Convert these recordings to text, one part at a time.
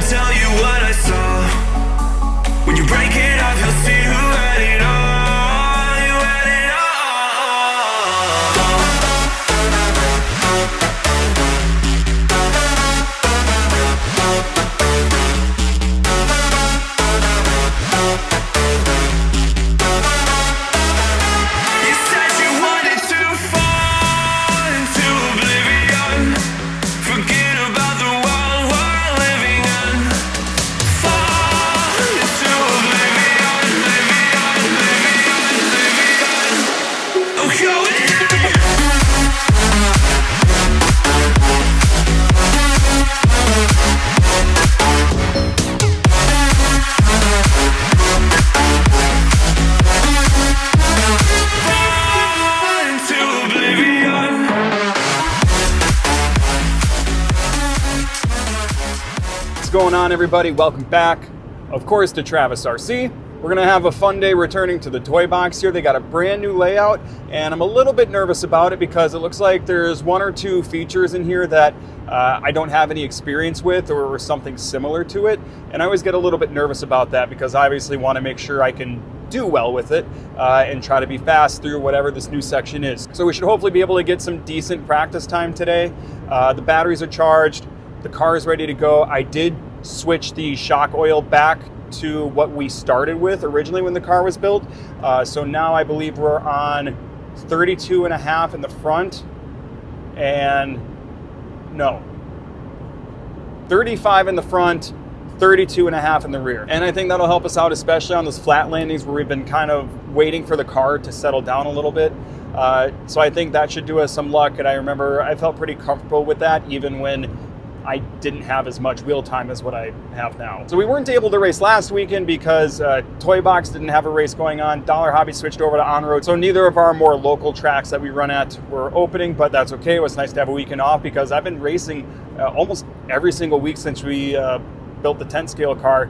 tell you what I saw. When you break it off, you'll see who had it all. You had it all. You said you wanted to fall into oblivion. Forget about the world we're living in. Fall into oblivion, oblivion, oblivion, oblivion. Oh, go in. Fall into oblivion. What's going on, everybody? Welcome back, of course, to Travis RC. We're gonna have a fun day returning to the toy box here. They got a brand new layout, and I'm a little bit nervous about it because it looks like there's one or two features in here that I don't have any experience with or something similar to it. And I always get a little bit nervous about that because I obviously want to make sure I can do well with it and try to be fast through whatever this new section is. So we should hopefully be able to get some decent practice time today. The batteries are charged. The car is ready to go. I did switch the shock oil back to what we started with originally when the car was built. So now I believe we're on 32.5 in the front and 35 in the front, 32.5 in the rear. And I think that'll help us out, especially on those flat landings where we've been kind of waiting for the car to settle down a little bit. So I think that should do us some luck. And I remember I felt pretty comfortable with that even when I didn't have as much wheel time as what I have now. So we weren't able to race last weekend because Toy Box didn't have a race going on. Dollar Hobby switched over to on-road. So neither of our more local tracks that we run at were opening, but that's okay. It was nice to have a weekend off because I've been racing almost every single week since we built the 10 scale car,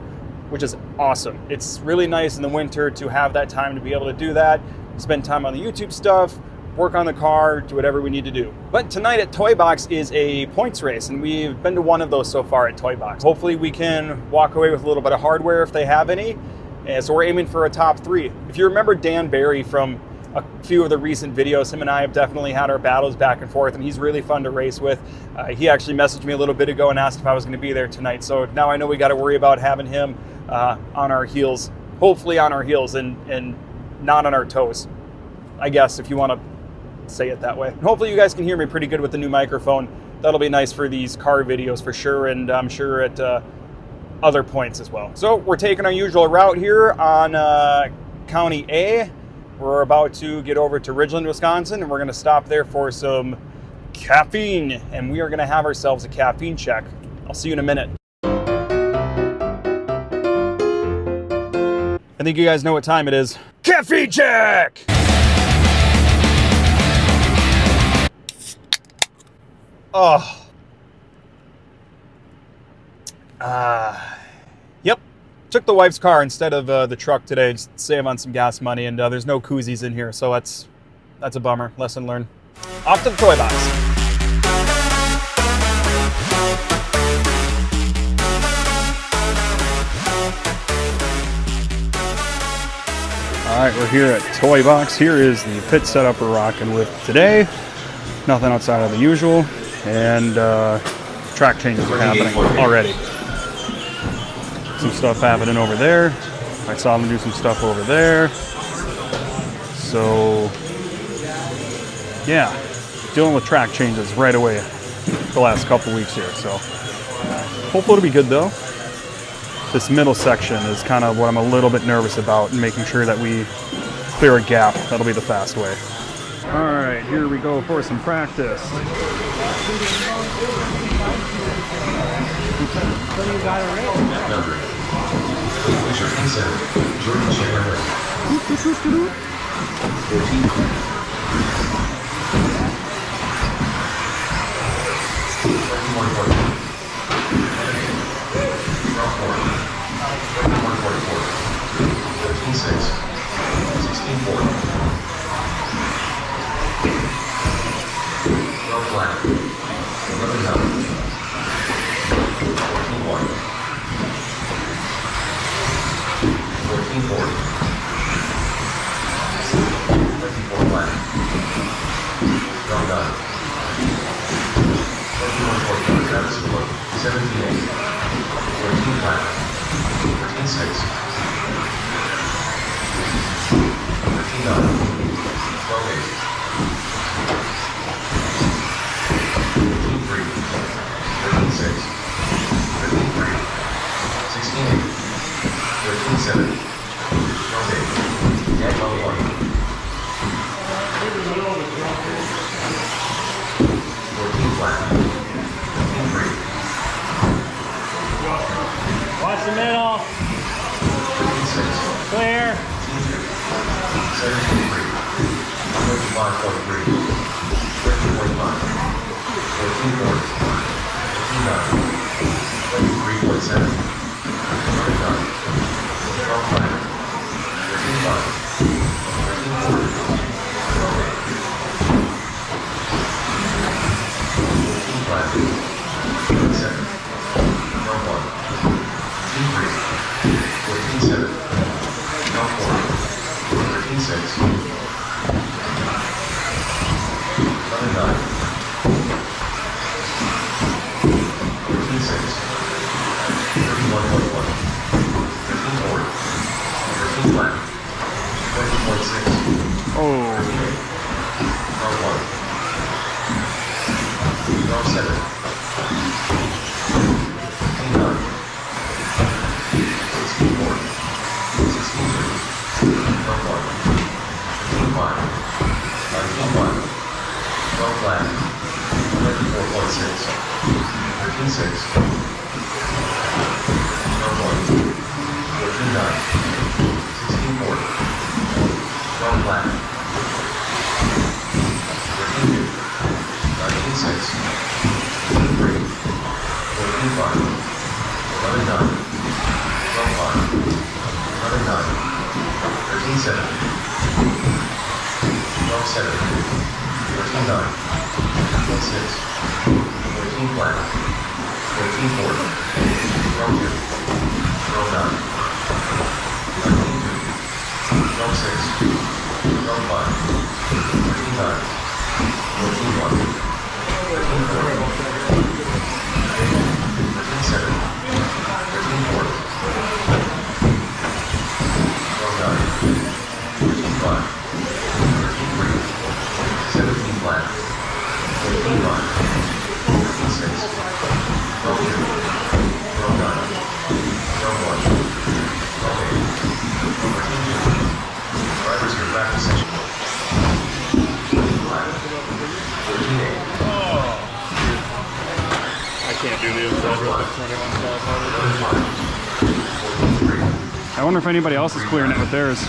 which is awesome. It's really nice in the winter to have that time to be able to do that, spend time on the YouTube stuff, work on the car, do whatever we need to do. But tonight at Toy Box is a points race, and we've been to one of those so far at Toy Box. Hopefully we can walk away with a little bit of hardware if they have any. And so we're aiming for a top 3. If you remember Dan Barry from a few of the recent videos, him and I have definitely had our battles back and forth, and he's really fun to race with. He actually messaged me a little bit ago and asked if I was going to be there tonight. So now I know we got to worry about having him on our heels, hopefully on our heels and not on our toes, I guess, if you want to say it that way. And hopefully you guys can hear me pretty good with the new microphone. That'll be nice for these car videos for sure, and I'm sure at other points as well. So we're taking our usual route here on County A. We're about to get over to Ridgeland, Wisconsin, and we're going to stop there for some caffeine, and we are going to have ourselves a caffeine check. I'll see you in a minute. I think you guys know what time it is. Caffeine check! Oh. Yep. Took the wife's car instead of the truck today, just to save on some gas money, and there's no koozies in here, so that's a bummer. Lesson learned. Off to the toy box. All right, we're here at Toy Box. Here is the pit setup we're rocking with today. Nothing outside of the usual. And track changes are happening already. Some stuff happening over there. I saw them do some stuff over there. So, yeah, dealing with track changes right away the last couple weeks here. So, hopefully it'll be good though. This middle section is kind of what I'm a little bit nervous about, and making sure that we clear a gap. That'll be the fast way. All right, here we go for some practice. Watch the middle. Clear. 21. I wonder if anybody else is clearing it with theirs.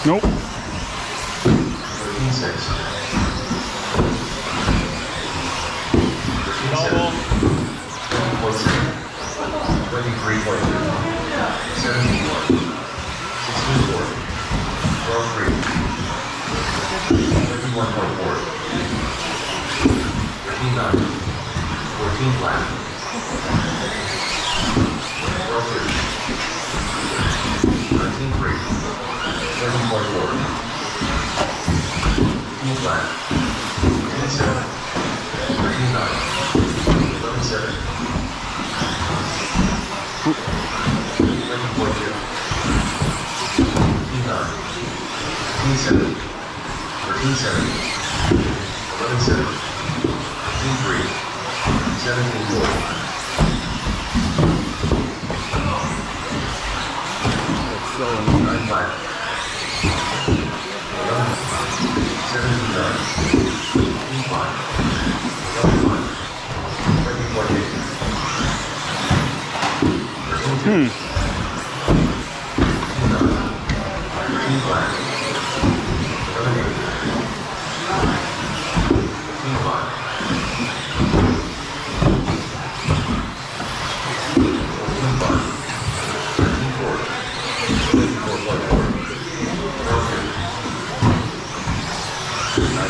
Nope.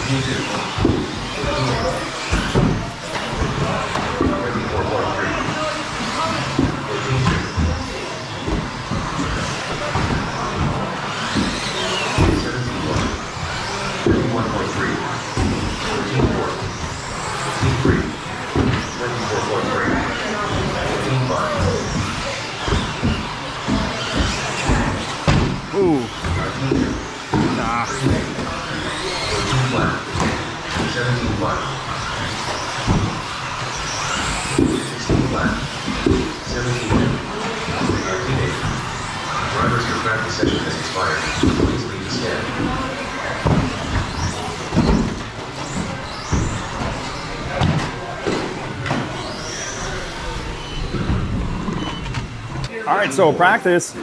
19. session has expired. Please leave the stand. All right, so practice,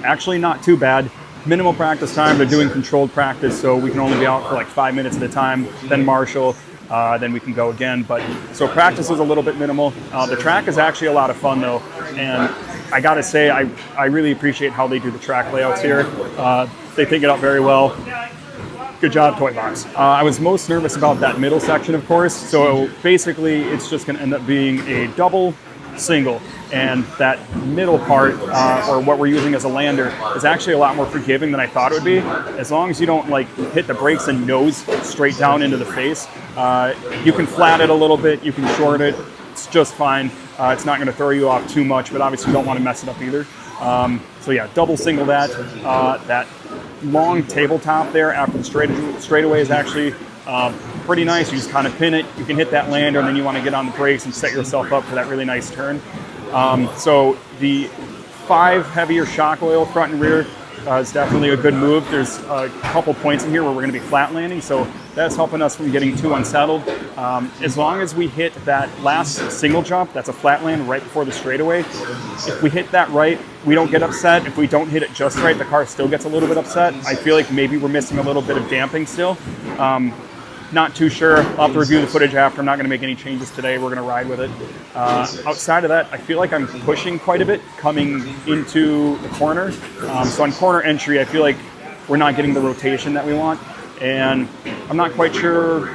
actually not too bad. Minimal practice time. They're doing controlled practice, so we can only be out for like 5 minutes at a time, then marshal, then we can go again. But so practice is a little bit minimal. The track is actually a lot of fun though, and I gotta say, I really appreciate how they do the track layouts here. They pick it up very well. Good job, Toy Box. I was most nervous about that middle section, of course. So basically, it's just gonna end up being a double single. And that middle part, or what we're using as a lander, is actually a lot more forgiving than I thought it would be. As long as you don't like hit the brakes and nose straight down into the face, you can flat it a little bit, you can short it, it's just fine. It's not gonna throw you off too much, but obviously you don't wanna mess it up either. So yeah, double single that. That long tabletop there after the straightaway is actually pretty nice. You just kind of pin it, you can hit that lander, and then you wanna get on the brakes and set yourself up for that really nice turn. So the 5 heavier shock oil front and rear is definitely a good move. There's a couple points in here where we're going to be flat landing, so that's helping us from getting too unsettled. As long as we hit that last single jump, that's a flat land right before the straightaway. If we hit that right, we don't get upset. If we don't hit it just right, the car still gets a little bit upset. I feel like maybe we're missing a little bit of damping still. Not too sure. I'll have to review the footage after. I'm not going to make any changes today. We're going to ride with it. Outside of that, I feel like I'm pushing quite a bit coming into the corner. So on corner entry, I feel like we're not getting the rotation that we want. And I'm not quite sure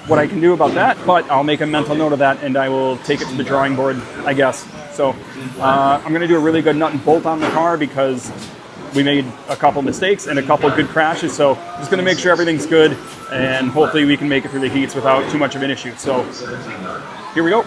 what I can do about that, but I'll make a mental note of that and I will take it to the drawing board, I guess. So I'm going to do a really good nut and bolt on the car because we made a couple mistakes and a couple good crashes, so just going to make sure everything's good, and hopefully we can make it through the heats without too much of an issue. So here we go.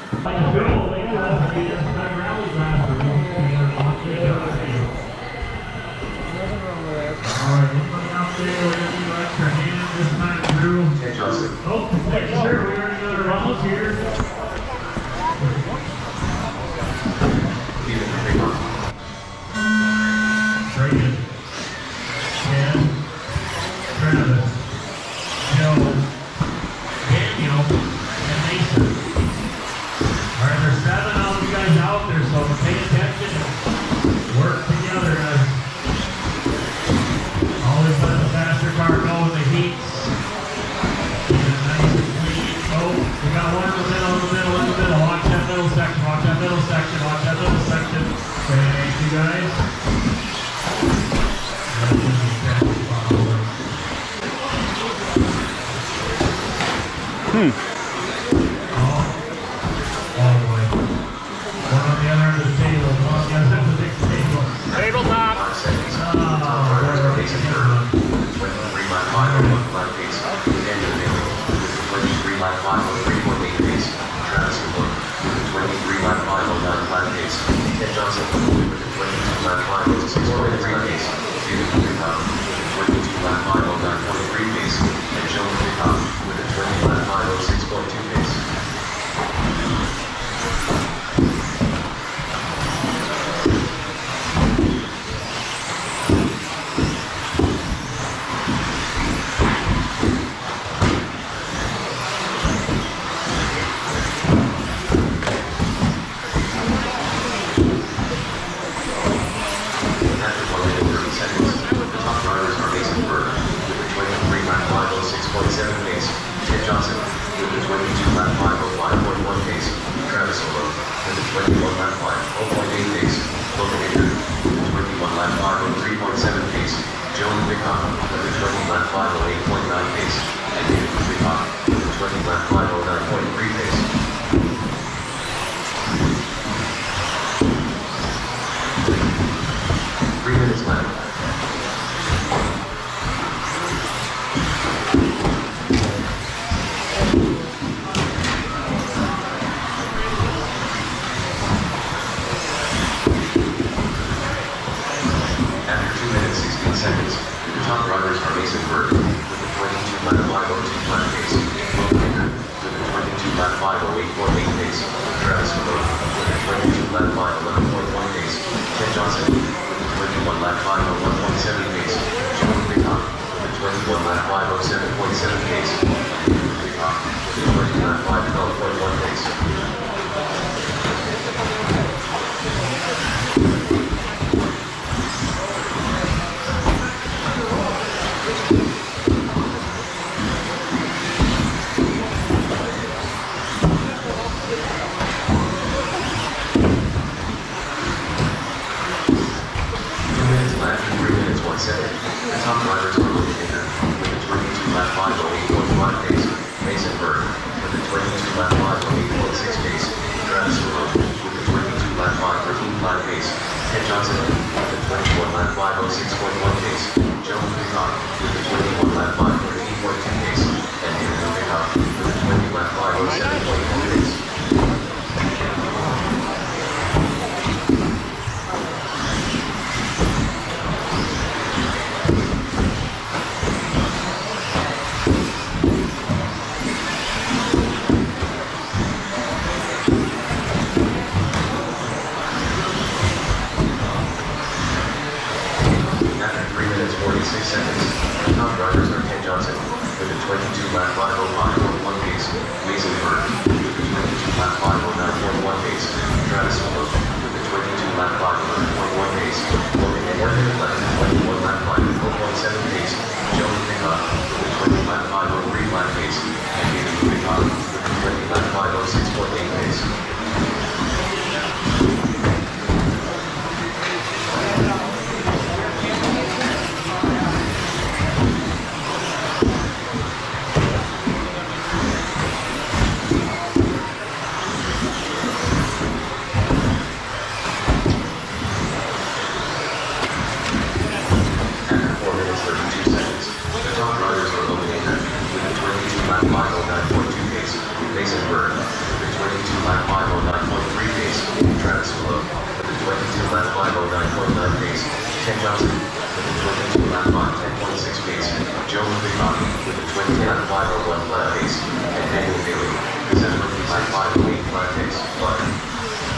Travis Servo with a 22 lap 5, 11.1 pace. Ted Johnson with a 21 lap 501.7 pace. Joe Pickup with a 21 lap 507.7 pace. Pickup with a 20 lap 512.1 pace. The top drivers are located with a 22 lap 508.5 pace. Mason Bird with a 22 lap 508.6 pace. Travis Servo with a 22 lap 513.5 pace. Ted Johnson with a 21 lap 506.1 pace. Joe Pickup with a 21 lap 513.2 pace. And David Pickup with a 20 lap 507.1 pace. Top drivers are Ken Johnson with a 22 lap 505.1 pace. Mason Bird with a 22 lap 509.1 pace. Travis Servo with a 22 lap 511.1 pace. Logan Morgan with a 21 lap 504.7 pace. Joe Pickup with a 20 lap 503 lap pace. And David Pickup with a 20 lap 506.8 pace. Mason Bird with a 22 lap 509.3 pace. Travis Servo with a 22 lap 509.9 pace. Ken Johnson with a 22 lap 510.6 pace. Joe Pickup with a 20 lap 501 flat pace. And Daniel Bailey with a 20 lap 508 flat pace. 5,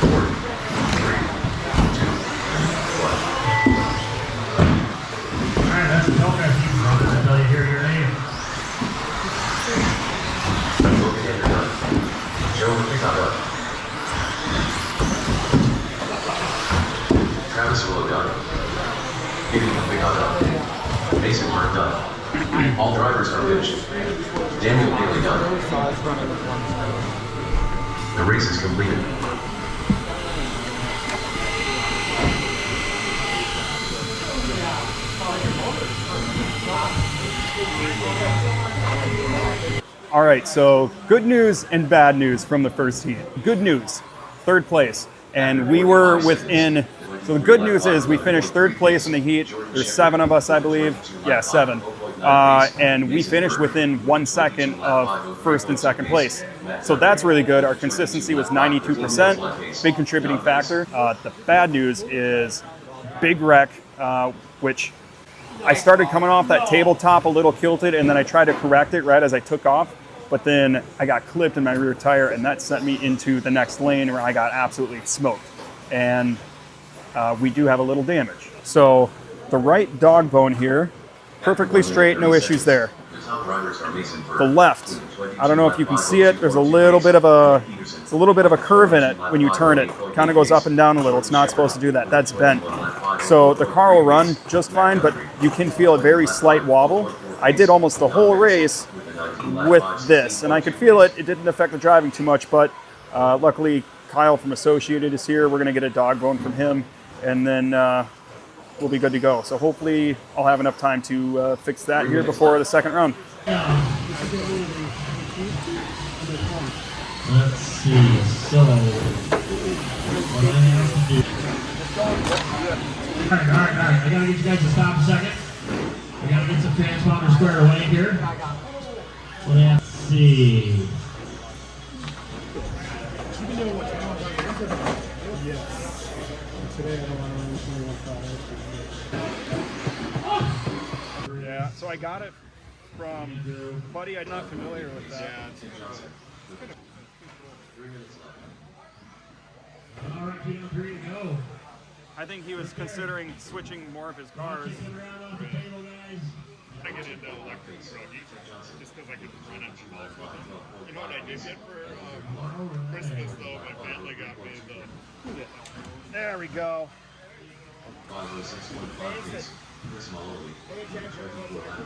4, 3, 2, 1. Alright, that's the token. Until you hear your name. Joe Pickup up. Travis Servo done. Kadyn Kinne up. Mason Bird done. All drivers are finished. Daniel Bailey done. The race is completed. All right, so good news and bad news from the first heat. Good news, third place. And we were within, so the good news is we finished third place in the heat. There's 7 of us, I believe. Yeah, 7. And we finished within 1 second of first and second place. So that's really good. Our consistency was 92%, big contributing factor. The bad news is big wreck, which I started coming off that tabletop a little kilted, and then I tried to correct it right as I took off. But then I got clipped in my rear tire, and that sent me into the next lane where I got absolutely smoked. And we do have a little damage. So the right dog bone here, perfectly straight, no issues there. The left, I don't know if you can see it. There's a little bit of a curve in it when you turn it. Kind of goes up and down a little. It's not supposed to do that. That's bent. So the car will run just fine, but you can feel a very slight wobble. I did almost the whole race with this, and I could feel it. It didn't affect the driving too much, but luckily Kyle from Associated is here. We're going to get a dog bone from him, and then we'll be good to go. So hopefully I'll have enough time to fix that here before the second round. Let's see, so what I have to do. All right, I gotta get you guys to stop a second. We gotta get some transponder squared away here. Let's see. Yeah, so I got it from Buddy. I'm not familiar with that. All right, team, 3 to go. I think he was considering switching more of his cars. I get into electric druggy just because I could run it off with it. You know what I did get for Christmas though? My family got me the. There we go. 506.5 please. Chris Maloney.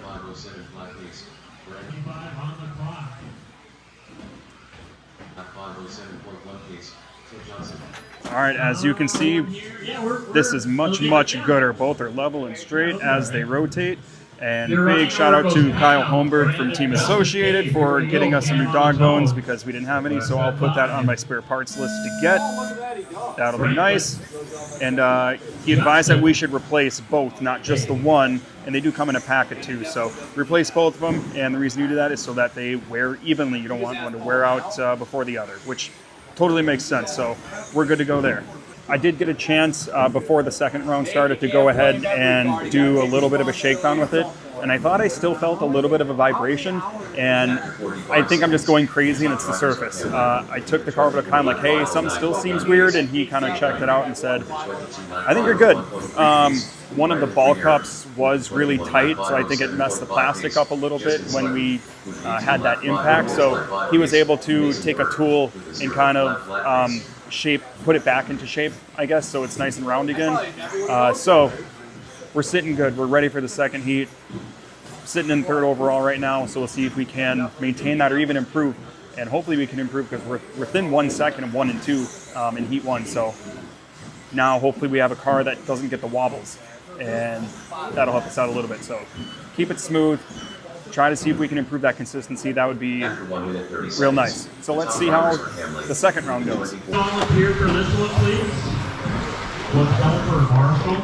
507 flat please. Brandon. 25 on the clock. At 507.1 please. Tim Johnson. All right, as you can see, this is much gooder. Both are level and straight as they rotate. And big shout out to Kyle Holmberg from Team Associated for getting us some new dog bones because we didn't have any, so I'll put that on my spare parts list to get. That'll be nice. And he advised that we should replace both, not just the one, and they do come in a pack of 2. So replace both of them, and the reason you do that is so that they wear evenly. You don't want one to wear out before the other, which totally makes sense. So we're good to go there. I did get a chance before the second round started to go ahead and do a little bit of a shakedown with it, and I thought I still felt a little bit of a vibration, and I think I'm just going crazy and it's the surface. I took the car over to Kadyn like, hey, something still seems weird, and he kind of checked it out and said, I think you're good. One of the ball cups was really tight, so I think it messed the plastic up a little bit when we had that impact, so he was able to take a tool and kind of put it back into shape, I guess, so it's nice and round again. So we're sitting good. We're ready for the second heat. Sitting in third overall right now, so we'll see if we can maintain that or even improve. And hopefully we can improve because we're within 1 second of 1 and 2 in heat 1. So now hopefully we have a car that doesn't get the wobbles, and that'll help us out a little bit. So keep it smooth. Try to see if we can improve that consistency. That would be real nice. So let's see how the second round goes. Volunteer for this one, please. With helper Marshall.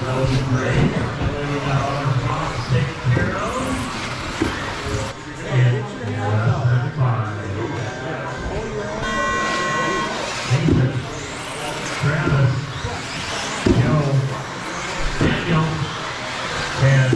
That would be great. And then we got our box taken care of. And Nathan, Travis, Joe, Daniel, and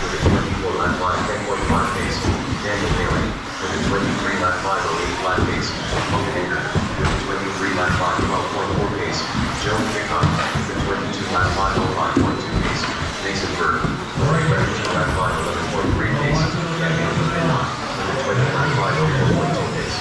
with a 24 lap 5, 10.5 pace. Daniel Bailey with a 23 lap 5, 08 lap pace. Logan Anger with a 23 lap 5, 12.4 pace. Joe Pickup with a 22 lap 5, 05.2 pace. Mason Bird with a 22 lap 5, 11.3 pace. And Andrew Pinnock with a 20 lap 5, 4.2 pace.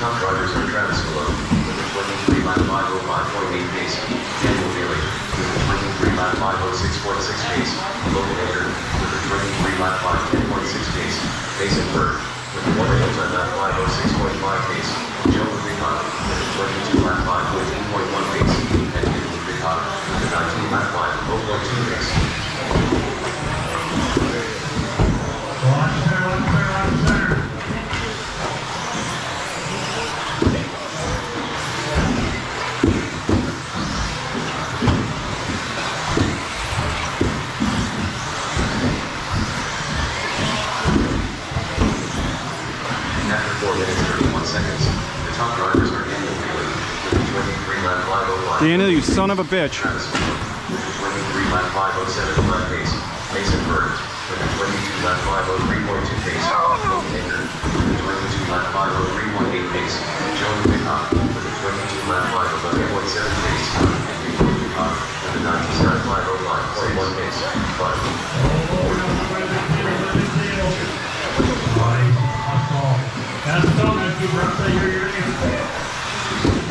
Top drivers are Travis Spallone with a 23 lap 505.8 pace, Daniel Bailey with a 23 lap 506.6 pace, Logan Anger with a 23 lap 5 10.6 pace, Mason Bird with a 1 lap 506.5 pace, Joe Peacock with a 22 lap 5 14.1 pace, and Kadyn Kinne with a 19 lap 5 0.2 pace. Watch center, watch center, watch center. After 4 minutes 31 seconds, the top drivers are Daniel Bailey with a 23 lap 505. Daniel, you son of a bitch. Travis Spallone with a 23 lap 507 lap pace. Mason Bird with a 22 lap 503.2 pace. Logan Anger with a 22 lap 503.8 pace. Joe Peacock with a 22 lap 511.7 pace. And Kadyn Kinne with a 19 lap 505.1 pace. But That's the dog that you brought to your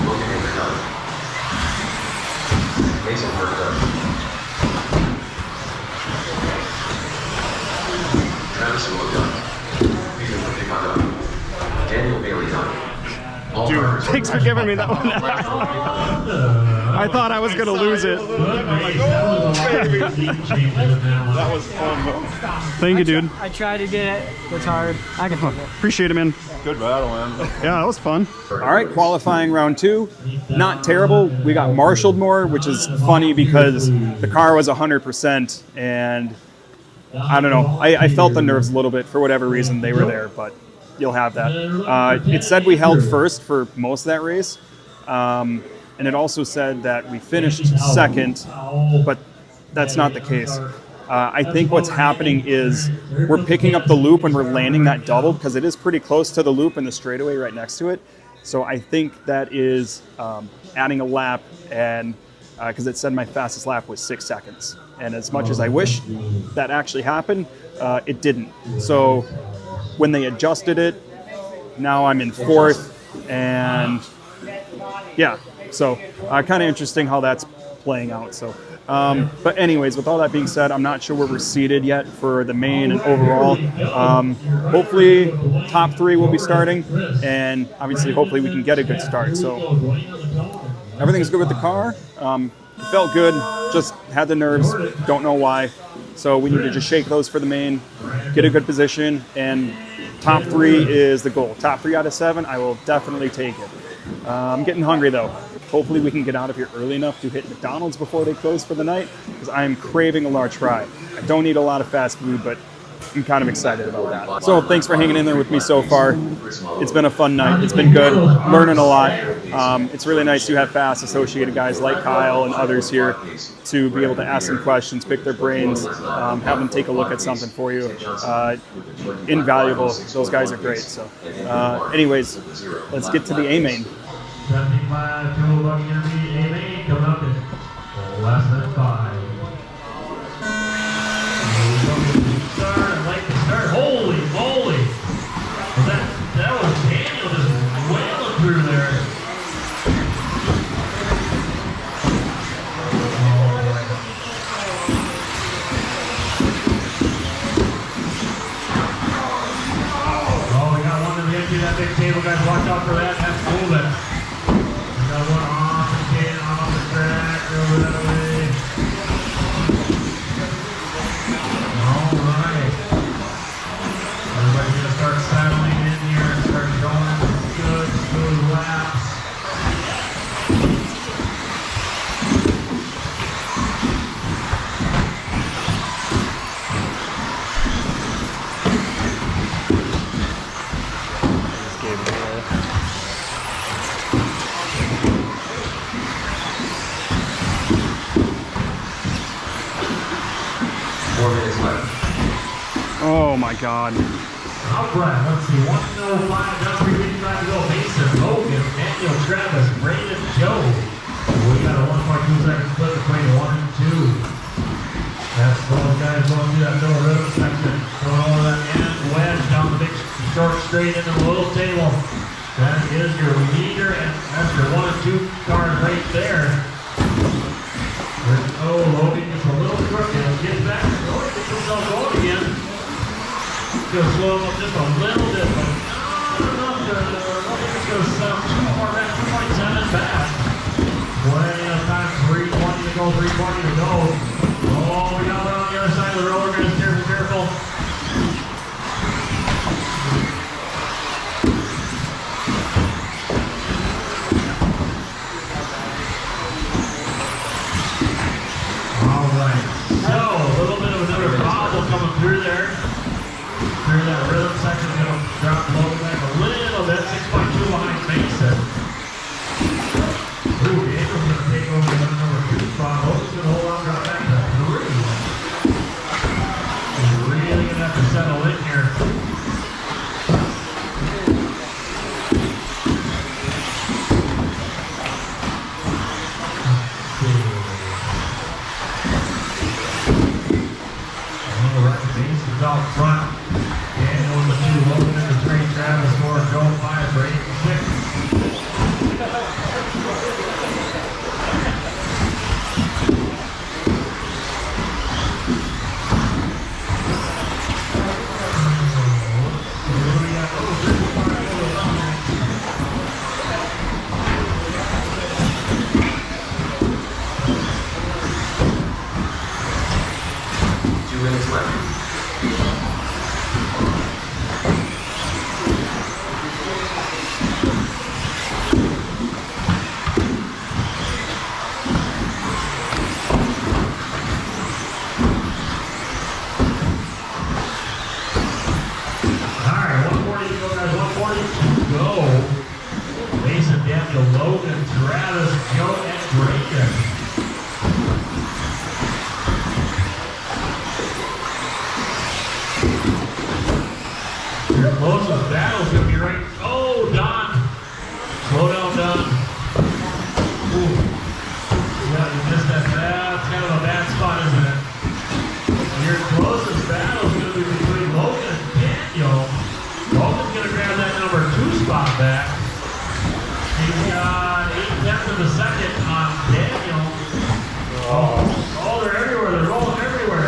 Logan Anger done. Mason Bird done. Travis Spallone done. Kadyn Kinne done. Daniel Bailey done. All drivers Thanks for giving me that one. I thought I was going to lose it. That was fun. Thank you, dude. I tried to get it. It's hard. I can take it. Appreciate it, man. Good battle, man. Yeah, that was fun. All right, qualifying round 2. Not terrible. We got marshaled more, which is funny because the car was 100%, and I don't know. I felt the nerves a little bit for whatever reason they were there, but you'll have that. It said we held first for most of that race, and it also said that we finished second, but that's not the case. I think what's happening is we're picking up the loop when we're landing that double because it is pretty close to the loop and the straightaway right next to it. So I think that is adding a lap, and because it said my fastest lap was 6 seconds. And as much as I wish that actually happened, it didn't. So when they adjusted it, now I'm in 4th, and yeah, so kind of interesting how that's playing out. So. But anyways, with all that being said, I'm not sure where we're seated yet for the main and overall. Hopefully top 3 will be starting, and obviously hopefully we can get a good start. So everything's good with the car. It felt good, just had the nerves, don't know why. So we need to just shake those for the main, get a good position, and top 3 is the goal. Top 3 out of 7, I will definitely take it. I'm getting hungry though. Hopefully we can get out of here early enough to hit McDonald's before they close for the night, because I am craving a large fry. I don't eat a lot of fast food, but I'm kind of excited about that. So thanks for hanging in there with me so far. It's been a fun night. It's been good, learning a lot. It's really nice to have fast associated guys like Kyle and others here to be able to ask them questions, pick their brains, have them take a look at something for you. Invaluable. Those guys are great. So anyways, let's get to the A-main. 75, 2 of them going to be A-main coming up in less than 5. Holy moly! That was Daniel just wailing through there. Oh, we got one to the empty that big table, guys. Watch out for that. That's cool. We got one off the track over that way. Oh my God. All right, let's see. 105, Dustin Spallone to go. Mason, Logan, Daniel, Travis, Brandon, Joe. We got a 1.2 second split between 1 and 2. That's those guys going through that middle rhythm section. Going over that end wedge down the big short straight into the little table. That is your leader, and that's your 1 and 2 cars right there. Oh, Logan gets a little crooked. He'll get back. Logan gets himself going again. Going to slow him up just a little bit, but not enough to Logan's going to settle 2 more back, 2.7 back. Plenty of time, 320 to go, 320 to go. Oh, we got one on the other side of the road. We're going to steer careful. All right. So, a little bit of another problem coming through there. Through that rhythm section, going to drop Logan back a little bit. 6.2 behind Mason. Ooh, Daniel's going to take over the number 2 spot. Logan's going to hold on, drop back to 3. He's really going to have to settle in here. All right, Mason's out front. Daniel in the 2, Logan in the 3, Travis 4, Joe 5, Brady 6. Logan, Travis, Joe, and Brayden. Your closest battle's going to be right. Oh, Don. Slow down, Don. Ooh. Yeah, you missed that. That's kind of a bad spot, isn't it? Your closest battle's going to be between Logan and Daniel. Logan's going to grab that number 2 spot back. He's got 8/10 of a second on Daniel. Oh, they're everywhere. They're rolling everywhere.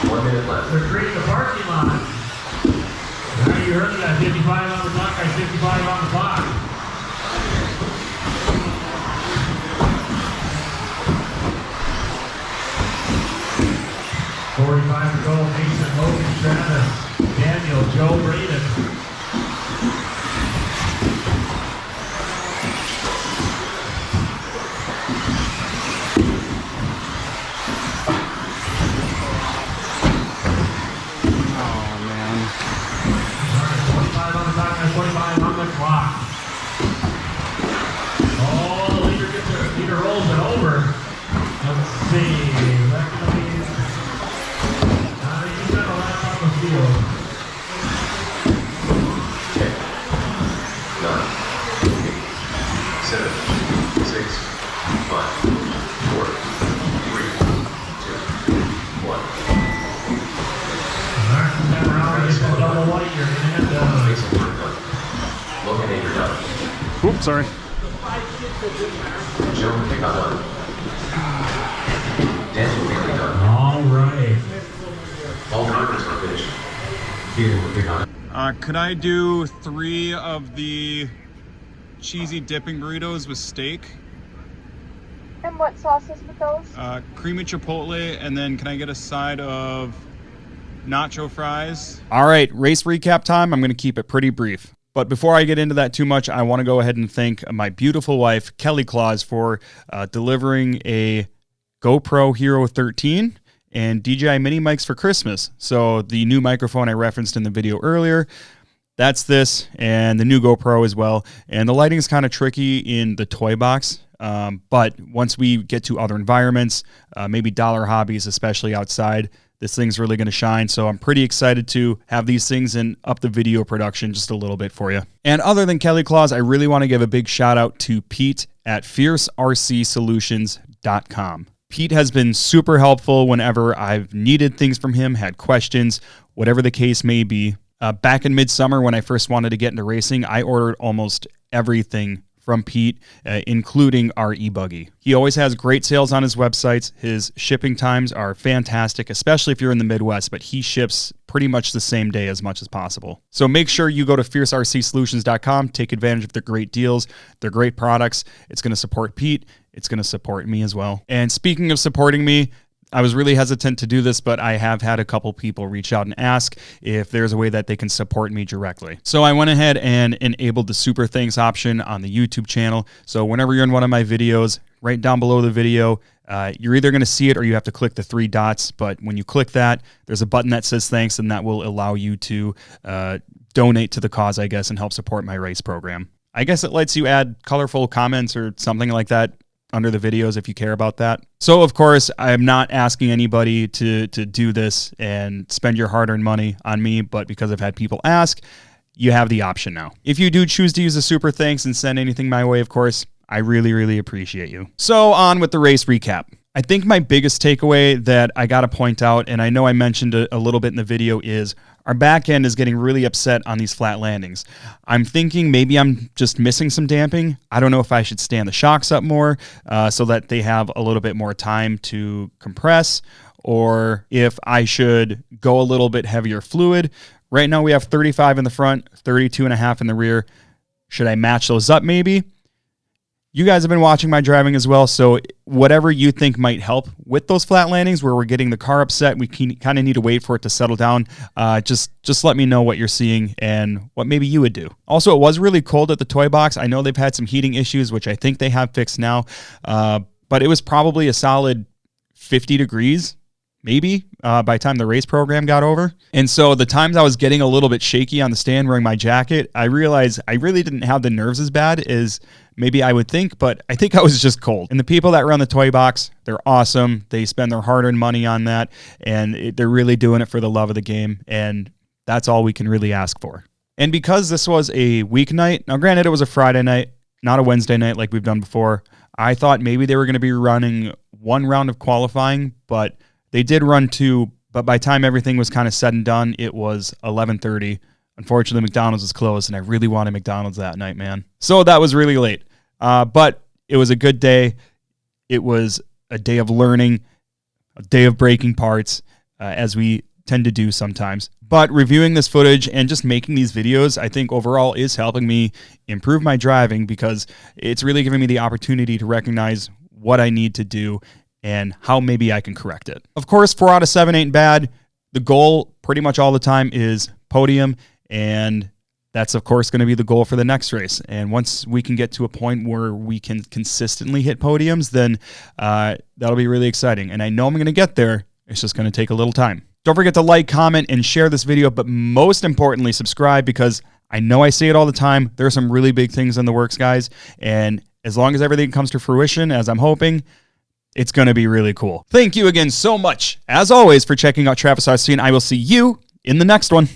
1 minute left. They're creating a parking lot. Now you heard that 55 on the clock, 55 on the clock. $45 to go. Mason, Logan, Travis, Daniel, Joe, Brayden. Oops, sorry. Joe will pick up 1. Daniel will pick up 1. All right. All drivers are finished. Here will pick up. Could I do 3 of the cheesy dipping burritos with steak? And what sauces with those? Creamy chipotle, and then can I get a side of nacho fries? All right, race recap time. I'm going to keep it pretty brief. But before I get into that too much, I want to go ahead and thank my beautiful wife, Kelly Claus, for delivering a GoPro Hero 13 and DJI mini mics for Christmas. So the new microphone I referenced in the video earlier, that's this and the new GoPro as well. And the lighting is kind of tricky in the toy box. But once we get to other environments, maybe dollar hobbies, especially outside, this thing's really going to shine. So I'm pretty excited to have these things and up the video production just a little bit for you. And other than Kelly Claus, I really want to give a big shout out to Pete at fiercercsolutions.com. Pete has been super helpful whenever I've needed things from him, had questions, whatever the case may be. Back in midsummer when I first wanted to get into racing, I ordered almost everything from Pete, including our e-buggy. He always has great sales on his websites. His shipping times are fantastic, especially if you're in the Midwest, but he ships pretty much the same day as much as possible. So make sure you go to fiercercsolutions.com, take advantage of their great deals, their great products. It's going to support Pete. It's going to support me as well. And speaking of supporting me, I was really hesitant to do this, but I have had a couple people reach out and ask if there's a way that they can support me directly. So I went ahead and enabled the super thanks option on the YouTube channel. So whenever you're in one of my videos, right down below the video, you're either going to see it or you have to click the 3 dots. But when you click that, there's a button that says thanks, and that will allow you to donate to the cause, I guess, and help support my race program. I guess it lets you add colorful comments or something like that under the videos if you care about that. So of course, I'm not asking anybody to do this and spend your hard-earned money on me, but because I've had people ask, you have the option now. If you do choose to use the super thanks and send anything my way, of course, I really, really appreciate you. So on with the race recap. I think my biggest takeaway that I got to point out, and I know I mentioned a little bit in the video, is our back end is getting really upset on these flat landings. I'm thinking maybe I'm just missing some damping. I don't know if I should stand the shocks up more so that they have a little bit more time to compress, or if I should go a little bit heavier fluid. Right now we have 35 in the front, 32.5 in the rear. Should I match those up maybe? You guys have been watching my driving as well, so whatever you think might help with those flat landings where we're getting the car upset, we kind of need to wait for it to settle down. Just let me know what you're seeing and what maybe you would do. Also, it was really cold at the toy box. I know they've had some heating issues, which I think they have fixed now, but it was probably a solid 50 degrees, maybe, by the time the race program got over. And so the times I was getting a little bit shaky on the stand wearing my jacket, I realized I really didn't have the nerves as bad as maybe I would think, but I think I was just cold. And the people that run the toy box, they're awesome. They spend their hard-earned money on that, and they're really doing it for the love of the game, and that's all we can really ask for. And because this was a weeknight, now granted it was a Friday night, not a Wednesday night like we've done before, I thought maybe they were going to be running 1 round of qualifying, but they did run 2, but by the time everything was kind of said and done, it was 11:30. Unfortunately, McDonald's was closed, and I really wanted McDonald's that night, man. So that was really late. But it was a good day. It was a day of learning, a day of breaking parts, as we tend to do sometimes. But reviewing this footage and just making these videos, I think overall is helping me improve my driving because it's really giving me the opportunity to recognize what I need to do and how maybe I can correct it. Of course, 4 out of 7 ain't bad. The goal pretty much all the time is podium, and that's, of course, going to be the goal for the next race. And once we can get to a point where we can consistently hit podiums, then that'll be really exciting. And I know I'm going to get there. It's just going to take a little time. Don't forget to like, comment, and share this video, but most importantly, subscribe, because I know I say it all the time. There are some really big things in the works, guys. And as long as everything comes to fruition, as I'm hoping, it's going to be really cool. Thank you again so much, as always, for checking out Travis RC, and I will see you in the next one.